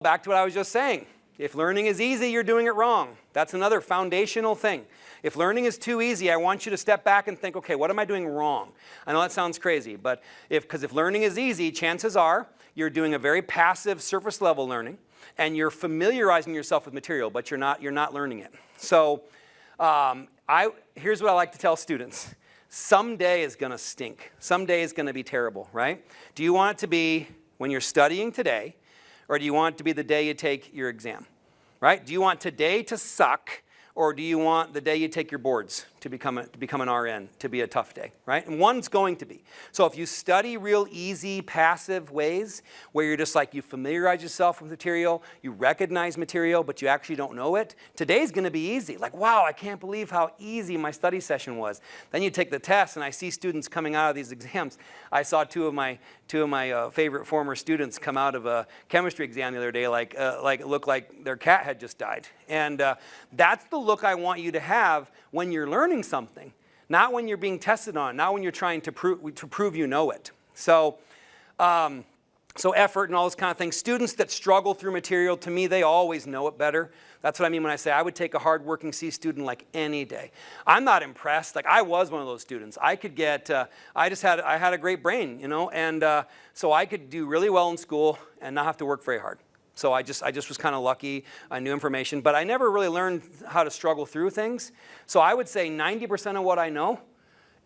Back to what I was just saying. If learning is easy, you're doing it wrong. That's another foundational thing. If learning is too easy, I want you to step back and think, okay, what am I doing wrong? I know that sounds crazy, but because if learning is easy, chances are you're doing a very passive surface level learning and you're familiarizing yourself with material, but you're not learning it. So here's what I like to tell students. Someday is going to stink. Someday is going to be terrible, right? Do you want it to be when you're studying today, or do you want it to be the day you take your exam, right? Do you want today to suck, or do you want the day you take your boards to become an RN to be a tough day, right? And one's going to be. So if you study real easy, passive ways where you're just like you familiarize yourself with material, you recognize material, but you actually don't know it, today's going to be easy. Like, wow, I can't believe how easy my study session was. Then you take the test, and I see students coming out of these exams. I saw two of my favorite former students come out of a chemistry exam the other day like it looked like their cat had just died. And that's the look I want you to have when you're learning something, not when you're being tested on, not when you're trying to prove you know it. So effort and all those kind of things. Students that struggle through material, to me, they always know it better. That's what I mean when I say I would take a hardworking C student like any day. I'm not impressed. Like, I was one of those students. I could get, I had a great brain, you know, and so I could do really well in school and not have to work very hard. So I just was kind of lucky. I knew information, but I never really learned how to struggle through things. So I would say 90% of what I know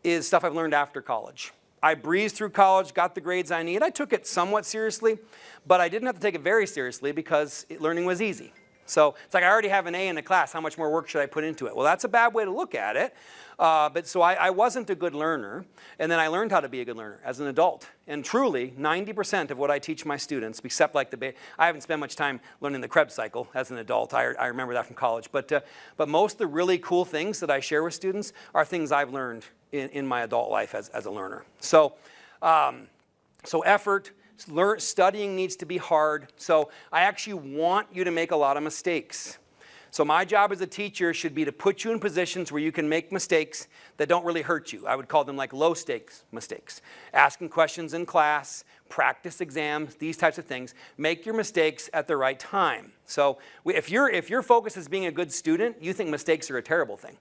is stuff I've learned after college. I breezed through college, got the grades I need. I took it somewhat seriously, but I didn't have to take it very seriously because learning was easy. So it's like I already have an A in a class. How much more work should I put into it? Well, that's a bad way to look at it. But so I wasn't a good learner, and then I learned how to be a good learner as an adult. And truly, 90% of what I teach my students, except like I haven't spent much time learning the Krebs cycle as an adult. I remember that from college. But most of the really cool things that I share with students are things I've learned in my adult life as a learner. So effort. Studying needs to be hard. So I actually want you to make a lot of mistakes. So my job as a teacher should be to put you in positions where you can make mistakes that don't really hurt you. I would call them like low stakes mistakes. Asking questions in class, practice exams, these types of things. Make your mistakes at the right time. So if your focus is being a good student, you think mistakes are a terrible thing.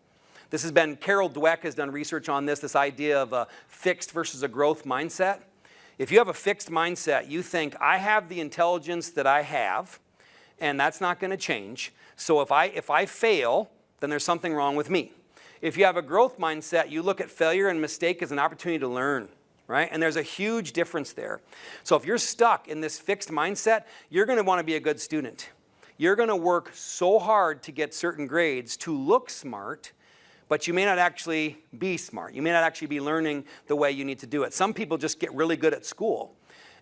This has been, Carol Dweck has done research on this idea of a fixed versus a growth mindset. If you have a fixed mindset, you think, I have the intelligence that I have, and that's not going to change. So if I fail, then there's something wrong with me. If you have a growth mindset, you look at failure and mistake as an opportunity to learn, right? And there's a huge difference there. So if you're stuck in this fixed mindset, you're going to want to be a good student. You're going to work so hard to get certain grades to look smart, but you may not actually be smart. You may not actually be learning the way you need to do it. Some people just get really good at school,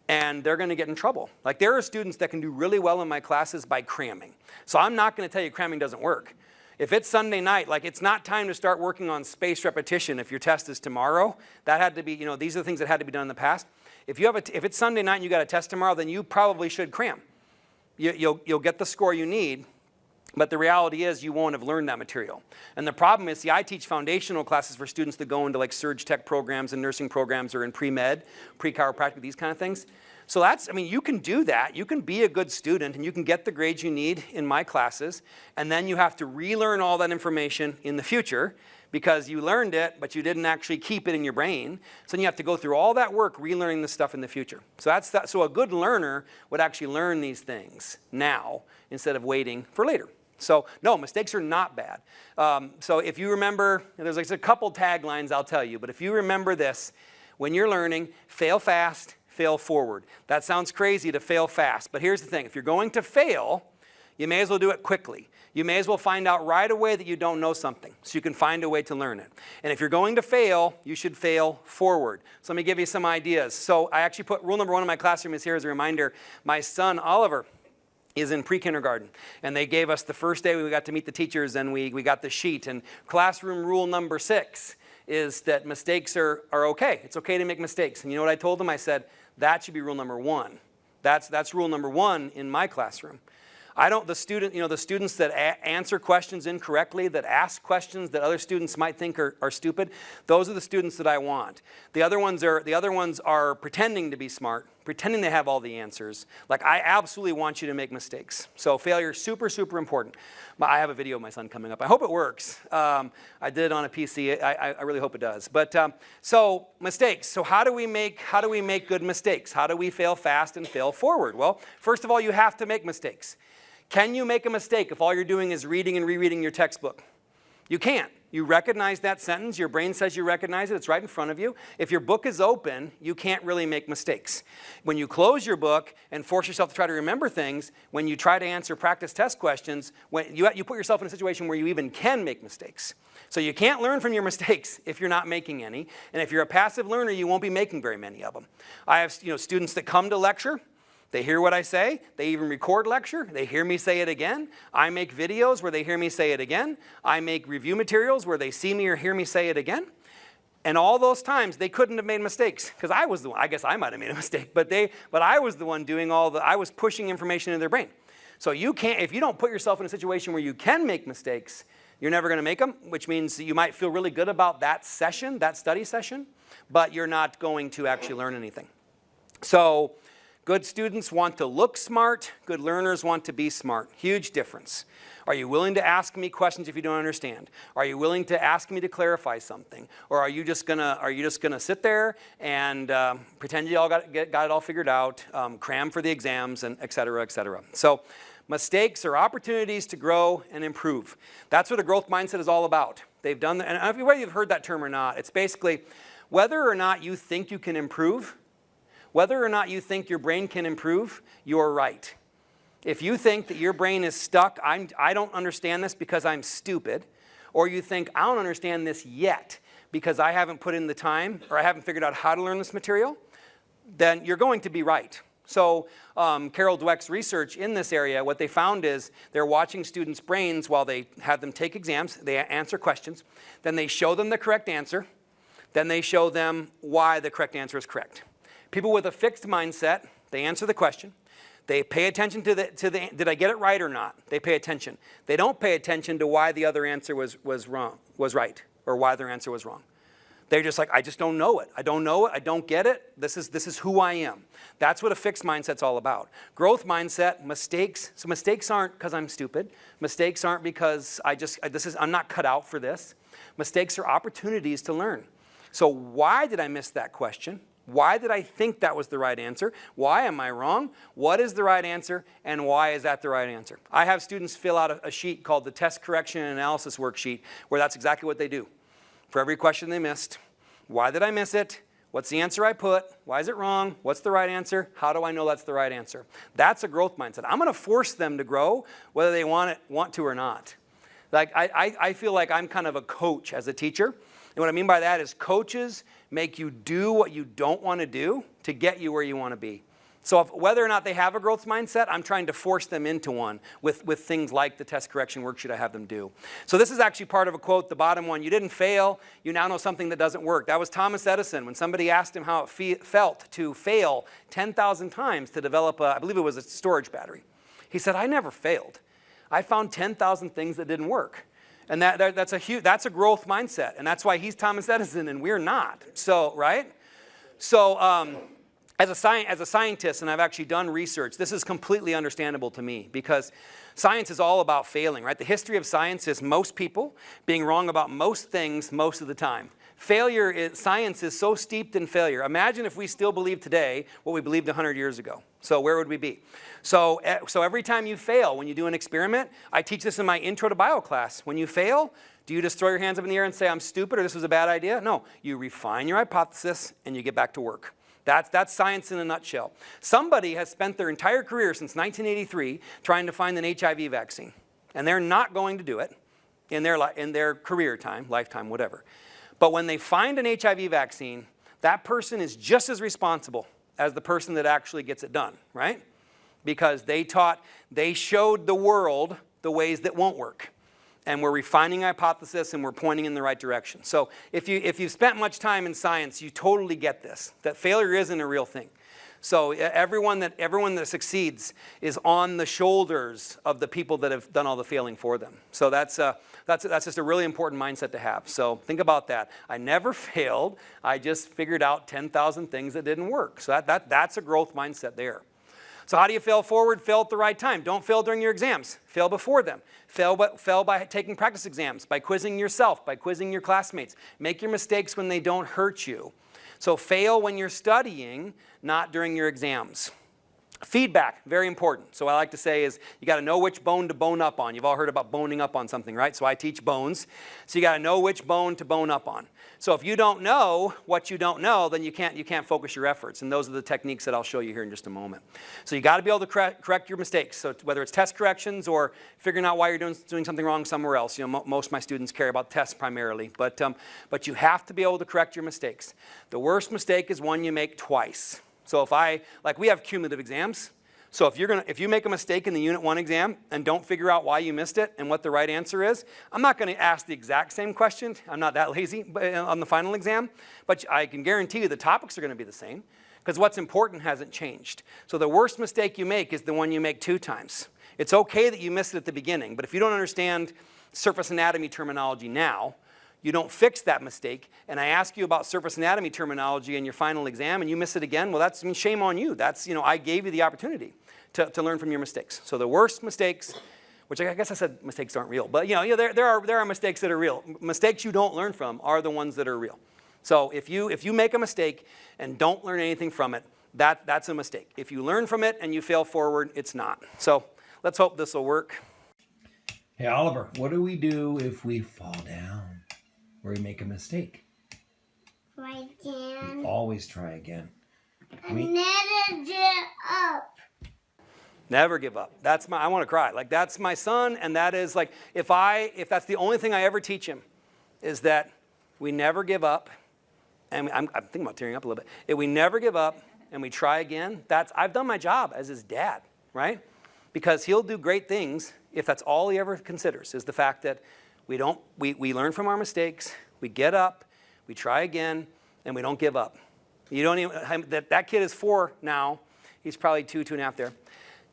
and they're going to get in trouble. Like, there are students that can do really well in my classes by cramming. So I'm not going to tell you cramming doesn't work. If it's Sunday night, like, it's not time to start working on spaced repetition if your test is tomorrow. That had to be, you know, these are the things that had to be done in the past. If it's Sunday night and you got a test tomorrow, then you probably should cram. You'll get the score you need. But the reality is you won't have learned that material. And the problem is, see, I teach foundational classes for students that go into like surge tech programs and nursing programs or in pre-med, pre-chiropractic, these kind of things. So that's, I mean, you can do that. You can be a good student and you can get the grades you need in my classes. And then you have to relearn all that information in the future because you learned it, but you didn't actually keep it in your brain. So then you have to go through all that work relearning the stuff in the future. So so a good learner would actually learn these things now instead of waiting for later. So no, mistakes are not bad. So if you remember, there's like a couple taglines I'll tell you, but if you remember this, when you're learning, fail fast, fail forward. That sounds crazy to fail fast, but here's the thing. If you're going to fail, you may as well do it quickly. You may as well find out right away that you don't know something, so you can find a way to learn it. And if you're going to fail, you should fail forward. So let me give you some ideas. So I actually put rule number 1 in my classroom is here as a reminder. My son, Oliver, is in pre-kindergarten. And they gave us the first day we got to meet the teachers and we got the sheet. And classroom rule number 6 is that mistakes are okay. It's okay to make mistakes. And you know what I told them? I said, that should be rule number 1. That's rule number 1 in my classroom. The students that answer questions incorrectly, that ask questions that other students might think are stupid, those are the students that I want. The other ones are pretending to be smart. pretending they have all the answers. Like, I absolutely want you to make mistakes. So failure is super, super important. I have a video of my son coming up. I hope it works. I did it on a PC. I really hope it does. But so mistakes. So how do we make good mistakes? How do we fail fast and fail forward? Well, first of all, you have to make mistakes. Can you make a mistake if all you're doing is reading and rereading your textbook? You can't. You recognize that sentence. Your brain says you recognize it. It's right in front of you. If your book is open, you can't really make mistakes. When you close your book and force yourself to try to remember things, when you try to answer practice test questions, when you put yourself in a situation where you even can make mistakes. So you can't learn from your mistakes if you're not making any. And if you're a passive learner, you won't be making very many of them. I have students that come to lecture. They hear what I say. They even record lecture. They hear me say it again. I make videos where they hear me say it again. I make review materials where they see me or hear me say it again. And all those times, they couldn't have made mistakes because I was the one. I guess I might have made a mistake, but I was the one doing I was pushing information into their brain. So you can't, if you don't put yourself in a situation where you can make mistakes, you're never going to make them, which means that you might feel really good about that session, that study session, but you're not going to actually learn anything. So good students want to look smart. Good learners want to be smart. Huge difference. Are you willing to ask me questions if you don't understand? Are you willing to ask me to clarify something? Or are you just gonna sit there and pretend you all got it all figured out, cram for the exams, and et cetera, et cetera? So mistakes are opportunities to grow and improve. That's what a growth mindset is all about. They've done that, and whether you've heard that term or not, it's basically whether or not you think you can improve. Whether or not you think your brain can improve, you're right. If you think that your brain is stuck, I don't understand this because I'm stupid, or you think I don't understand this yet because I haven't put in the time or I haven't figured out how to learn this material, then you're going to be right. So Carol Dweck's research in this area, what they found is they're watching students' brains while they have them take exams, they answer questions, then they show them the correct answer, then they show them why the correct answer is correct. People with a fixed mindset, they answer the question. They pay attention to the did I get it right or not? They pay attention. They don't pay attention to why the other answer was right, or why their answer was wrong. They're just like, I just don't know it. I don't know it. I don't get it. This is who I am. That's what a fixed mindset's all about. Growth mindset, mistakes. So mistakes aren't because I'm stupid. Mistakes aren't because I'm not cut out for this. Mistakes are opportunities to learn. So why did I miss that question? Why did I think that was the right answer? Why am I wrong? What is the right answer? And why is that the right answer? I have students fill out a sheet called the Test Correction and Analysis Worksheet, where that's exactly what they do. For every question they missed, why did I miss it? What's the answer I put? Why is it wrong? What's the right answer? How do I know that's the right answer? That's a growth mindset. I'm going to force them to grow whether they want to or not. Like I feel like I'm kind of a coach as a teacher. And what I mean by that is coaches make you do what you don't want to do to get you where you want to be. So whether or not they have a growth mindset, I'm trying to force them into one with things like the test correction worksheet I have them do. So this is actually part of a quote, the bottom one. You didn't fail, you now know something that doesn't work. That was Thomas Edison when somebody asked him how it felt to fail 10,000 times to develop I believe it was a storage battery. He said, I never failed. I found 10,000 things that didn't work. And that's a growth mindset. And that's why he's Thomas Edison and we're not. So, right? So, as a scientist, and I've actually done research, this is completely understandable to me because science is all about failing, right? The history of science is most people being wrong about most things most of the time. Science is so steeped in failure. Imagine if we still believe today what we believed 100 years ago. So where would we be? So every time you fail, when you do an experiment, I teach this in my intro to bio class. When you fail, do you just throw your hands up in the air and say, I'm stupid or this was a bad idea? No, you refine your hypothesis and you get back to work. That's science in a nutshell. Somebody has spent their entire career since 1983 trying to find an HIV vaccine. And they're not going to do it in their career time, lifetime, whatever. But when they find an HIV vaccine, that person is just as responsible as the person that actually gets it done, right? Because they showed the world the ways that won't work. And we're refining hypothesis and we're pointing in the right direction. So if you've spent much time in science, you totally get this, that failure isn't a real thing. So everyone that succeeds is on the shoulders of the people that have done all the failing for them. So that's just a really important mindset to have. So think about that. I never failed. I just figured out 10,000 things that didn't work. So that's a growth mindset there. So how do you fail forward? Fail at the right time. Don't fail during your exams. Fail before them. Fail by taking practice exams, by quizzing yourself, by quizzing your classmates. Make your mistakes when they don't hurt you. So fail when you're studying, not during your exams. Feedback, very important. So what I like to say is you got to know which bone to bone up on. You've all heard about boning up on something, right? So I teach bones. So you got to know which bone to bone up on. So if you don't know what you don't know, then you can't focus your efforts. And those are the techniques that I'll show you here in just a moment. So you got to be able to correct your mistakes. So whether it's test corrections or figuring out why you're doing something wrong somewhere else. You know, most of my students care about tests primarily. But you have to be able to correct your mistakes. The worst mistake is one you make twice. So we have cumulative exams. So if you make a mistake in the Unit 1 exam and don't figure out why you missed it and what the right answer is, I'm not going to ask the exact same question. I'm not that lazy on the final exam. But I can guarantee you the topics are going to be the same because what's important hasn't changed. So the worst mistake you make is the one you make 2 times. It's okay that you missed it at the beginning, but if you don't understand surface anatomy terminology now, you don't fix that mistake, and I ask you about surface anatomy terminology in your final exam and you miss it again, well, shame on you. I gave you the opportunity to learn from your mistakes. So the worst mistakes, which I guess I said mistakes aren't real, but there are mistakes that are real. Mistakes you don't learn from are the ones that are real. So if you make a mistake and don't learn anything from it, that's a mistake. If you learn from it and you fail forward, it's not. So let's hope this will work. Hey, Oliver, what do we do if we fall down or we make a mistake? Try again. We always try again. Never give up. Never give up. I want to cry. That's my son, and that is if that's the only thing I ever teach him, is that we never give up, and I'm thinking about tearing up a little bit. If we never give up and we try again, I've done my job as his dad, right? Because he'll do great things if that's all he ever considers, is the fact that we learn from our mistakes, we get up, we try again, and we don't give up. That kid is 4 now. He's probably 2.5 there.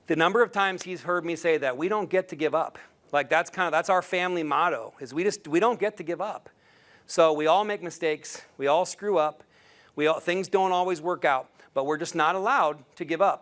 The number of times he's heard me say that we don't get to give up. That's our family motto, is we don't get to give up. So we all make mistakes, we all screw up, things don't always work out, but we're just not allowed to give up.